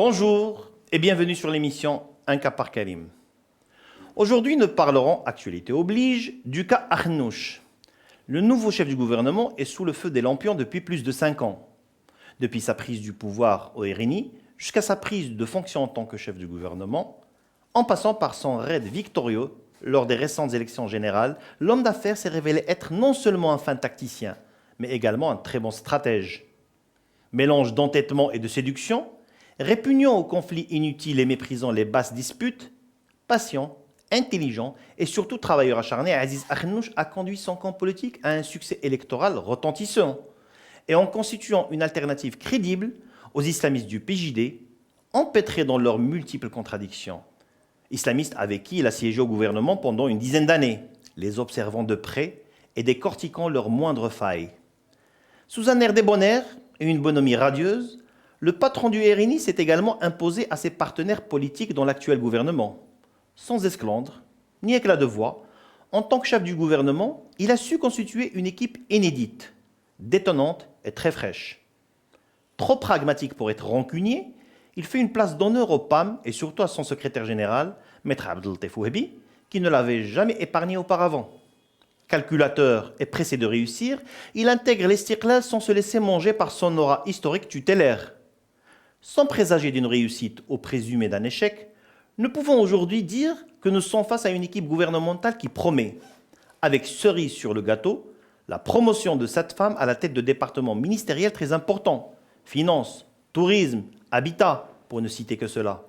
Bonjour et bienvenue sur l'émission Un cas par Karim. Aujourd'hui, nous parlerons, actualité oblige, du cas Arnouch. Le nouveau chef du gouvernement est sous le feu des lampions depuis plus de 5 ans. Depuis sa prise du pouvoir au RNI jusqu'à sa prise de fonction en tant que chef du gouvernement, en passant par son raid victorieux lors des récentes élections générales, l'homme d'affaires s'est révélé être non seulement un fin tacticien, mais également un très bon stratège. Mélange d'entêtement et de séduction, répugnant aux conflits inutiles et méprisant les basses disputes, patient, intelligent et surtout travailleur acharné, Aziz Arnouch a conduit son camp politique à un succès électoral retentissant et en constituant une alternative crédible aux islamistes du PJD, empêtrés dans leurs multiples contradictions. Islamistes avec qui il a siégé au gouvernement pendant une dizaine d'années, les observant de près et décortiquant leurs moindres failles. Sous un air débonnaire et une bonhomie radieuse, le patron du RNI s'est également imposé à ses partenaires politiques dans l'actuel gouvernement. Sans esclandre, ni éclat de voix, en tant que chef du gouvernement, il a su constituer une équipe inédite, détonnante et très fraîche. Trop pragmatique pour être rancunier, il fait une place d'honneur au PAM et surtout à son secrétaire général, Maître Abdeltif Wahbi, qui ne l'avait jamais épargné auparavant. Calculateur et pressé de réussir, il intègre l'Istiqlal sans se laisser manger par son aura historique tutélaire. Sans présager d'une réussite ou présumé d'un échec, nous pouvons aujourd'hui dire que nous sommes face à une équipe gouvernementale qui promet, avec cerise sur le gâteau, la promotion de cette femme à la tête de départements ministériels très importants, finances, tourisme, habitat, pour ne citer que cela.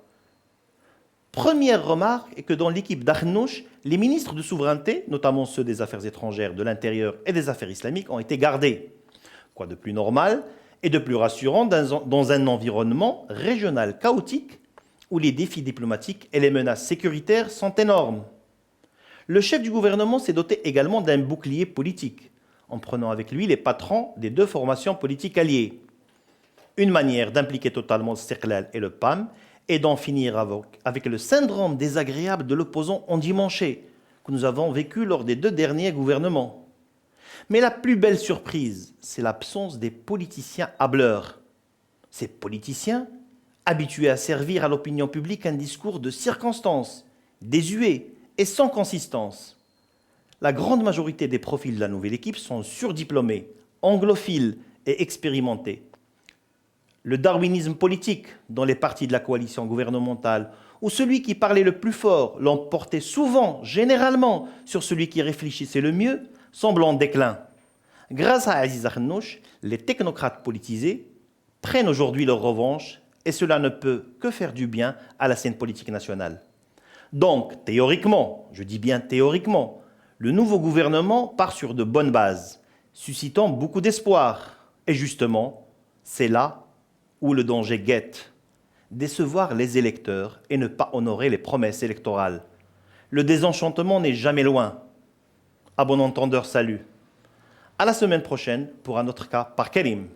Première remarque est que dans l'équipe d'Arnouch, les ministres de souveraineté, notamment ceux des Affaires étrangères, de l'Intérieur et des Affaires islamiques, ont été gardés. Quoi de plus normal et de plus rassurant dans un environnement régional chaotique où les défis diplomatiques et les menaces sécuritaires sont énormes. Le chef du gouvernement s'est doté également d'un bouclier politique, en prenant avec lui les patrons des deux formations politiques alliées. Une manière d'impliquer totalement le Istiqlal et le PAM et d'en finir avec le syndrome désagréable de l'opposant endimanché que nous avons vécu lors des 2 derniers gouvernements. Mais la plus belle surprise, c'est l'absence des politiciens hâbleurs. Ces politiciens, habitués à servir à l'opinion publique un discours de circonstance, désuet et sans consistance. La grande majorité des profils de la nouvelle équipe sont surdiplômés, anglophiles et expérimentés. Le darwinisme politique dans les partis de la coalition gouvernementale, où celui qui parlait le plus fort l'emportait souvent, généralement, sur celui qui réfléchissait le mieux, semble en déclin. Grâce à Aziz Arnouch, les technocrates politisés prennent aujourd'hui leur revanche et cela ne peut que faire du bien à la scène politique nationale. Donc, théoriquement, je dis bien théoriquement, le nouveau gouvernement part sur de bonnes bases, suscitant beaucoup d'espoir. Et justement, c'est là où le danger guette. Décevoir les électeurs et ne pas honorer les promesses électorales. Le désenchantement n'est jamais loin. À bon entendeur, salut. À la semaine prochaine pour un autre cas par Karim.